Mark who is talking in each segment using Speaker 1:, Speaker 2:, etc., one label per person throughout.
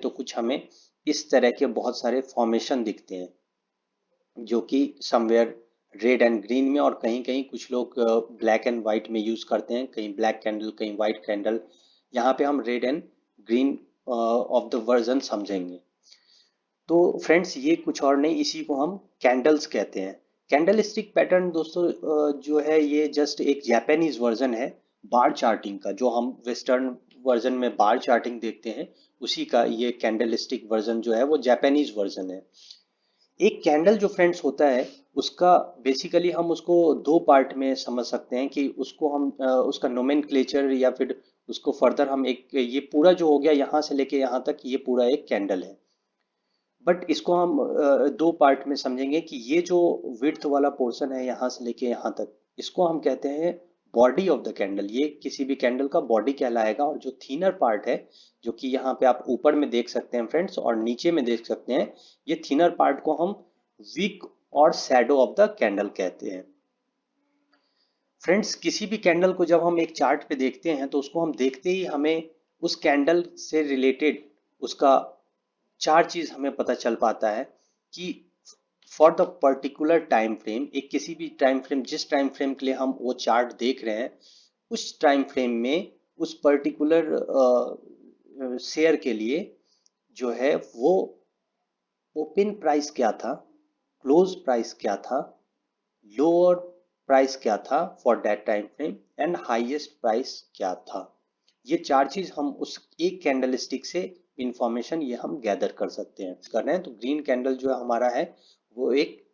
Speaker 1: तो कुछ हमें इस तरह के बहुत सारे फॉर्मेशन दिखते हैं जो कि समवेयर रेड एंड ग्रीन में, और कहीं कहीं कुछ लोग ब्लैक एंड वाइट में यूज करते हैं, कहीं ब्लैक कैंडल कहीं वाइट कैंडल। यहाँ पे हम red and green of the version समझेंगे। तो फ्रेंड्स ये कुछ और नहीं, इसी को हम कैंडल्स कहते हैं। कैंडल स्टिक पैटर्न दोस्तों जो है ये जस्ट एक जापानीज वर्जन है बार चार्टिंग का। जो हम वेस्टर्न वर्जन में बार चार्टिंग देखते हैं, उसी का ये कैंडल स्टिक वर्जन जो है वो जापानीज वर्जन है। एक कैंडल जो फ्रेंड्स होता है उसका बेसिकली हम उसको दो पार्ट में समझ सकते हैं कि उसको हम उसका नोमेनक्लेचर या फिर उसको फर्दर हम एक, ये पूरा जो हो गया यहाँ से लेके यहाँ तक, ये पूरा एक कैंडल है। बट इसको हम दो पार्ट में समझेंगे कि ये जो विड्थ वाला पोर्शन है यहाँ से लेके यहाँ तक, इसको हम कहते हैं बॉडी ऑफ द कैंडल। ये किसी भी कैंडल का बॉडी कहलाएगा। और जो थीनर पार्ट है, जो कि यहाँ पे आप ऊपर में देख सकते हैं फ्रेंड्स और नीचे में देख सकते हैं, ये थीनर पार्ट को हम विक और शैडो ऑफ द कैंडल कहते हैं। फ्रेंड्स किसी भी कैंडल को जब हम एक चार्ट पे देखते हैं तो उसको हम देखते ही हमें उस कैंडल से रिलेटेड उसका चार चीज हमें पता चल पाता है कि for the particular time frame, एक किसी भी टाइम फ्रेम, जिस टाइम फ्रेम के लिए हम वो चार्ट देख रहे हैं, उस टाइम फ्रेम में उस पर्टिकुलर शेयर के लिए जो है वो ओपन प्राइस क्या था, क्लोज प्राइस क्या था, लोअर प्राइस क्या था for that time frame, and highest price क्या था। ये चार चीज हम उस एक कैंडल स्टिक से इंफॉर्मेशन ये हम गैदर कर सकते हैं। कर रहे हैं तो ग्रीन कैंडल जो हमारा है वो एक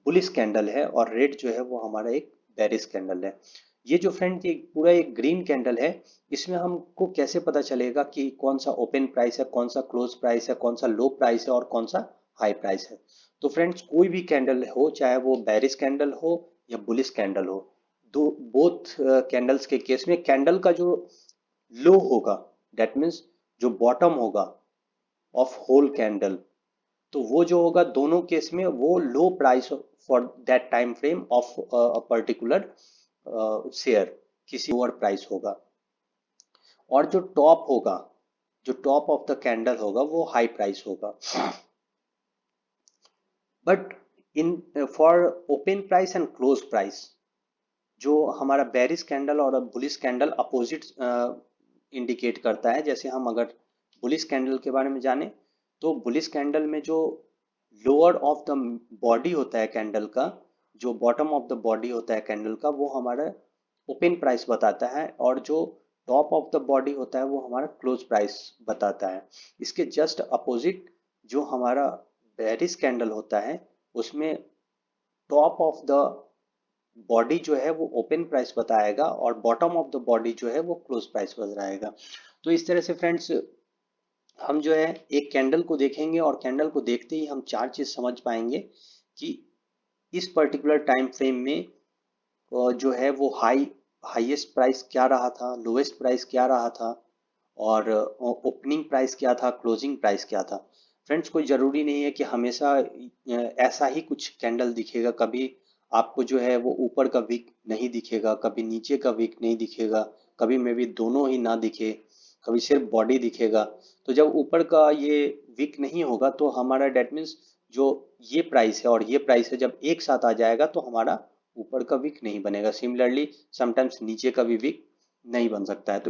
Speaker 1: बुलिश कैंडल है, और रेड जो है वो हमारा एक बेरिश कैंडल है। ये जो फ्रेंड एक पूरा एक ग्रीन कैंडल है, इसमें हमको कैसे पता चलेगा कि कौन सा ओपन प्राइस है, कौन सा क्लोज प्राइस है, कौन सा लो प्राइस है और कौन सा हाई प्राइस है। तो फ्रेंड्स कोई भी कैंडल हो, चाहे वो बेरिश कैंडल हो या बुलिश कैंडल हो, दो बोथ कैंडल्स के केस में कैंडल का जो लो होगा, दैट मीन्स जो बॉटम होगा ऑफ होल कैंडल, तो वो जो होगा दोनों केस में वो लो price for that time frame of a particular share, किसी लोअर प्राइस होगा। और जो टॉप होगा, जो टॉप ऑफ द कैंडल होगा वो हाई प्राइस होगा। But in for open price and close price, जो हमारा बेरिश कैंडल और बुलिश कैंडल अपोजिट इंडिकेट करता है। जैसे हम अगर बुलिश कैंडल के बारे में जाने, तो बुलिश कैंडल में जो लोअर ऑफ द बॉडी होता है कैंडल का, जो बॉटम ऑफ द बॉडी होता है कैंडल का, वो हमारा ओपन प्राइस बताता है, और जो टॉप ऑफ द बॉडी होता है वो हमारा क्लोज प्राइस बताता है। इसके जस्ट अपोजिट जो हमारा बेरिश कैंडल होता है, उसमें टॉप ऑफ द बॉडी जो है वो ओपन प्राइस बताएगा और बॉटम ऑफ द बॉडी जो है वो क्लोज प्राइस बताएगा। तो इस तरह से फ्रेंड्स हम जो है एक कैंडल को देखेंगे, और कैंडल को देखते ही हम चार चीज समझ पाएंगे कि इस पर्टिकुलर टाइम फ्रेम में जो है वो हाईएस्ट प्राइस क्या रहा था, लोएस्ट प्राइस क्या रहा था, और ओपनिंग प्राइस क्या था, क्लोजिंग प्राइस क्या था। फ्रेंड्स कोई ज़रूरी नहीं है कि हमेशा ऐसा ही कुछ कैंडल दिखेगा। कभी आपको जो है वो ऊपर का विक नहीं दिखेगा, कभी नीचे का विक नहीं दिखेगा, कभी मे भी दोनों ही ना दिखे, कभी सिर्फ बॉडी दिखेगा। तो जब ऊपर का ये विक नहीं होगा तो हमारा डेट मीन्स जो ये प्राइस है और ये प्राइस है जब एक साथ आ जाएगा तो हमारा ऊपर का विक नहीं बनेगा। सिमिलरली समटाइम्स नीचे का भी विक नहीं बन सकता है। तो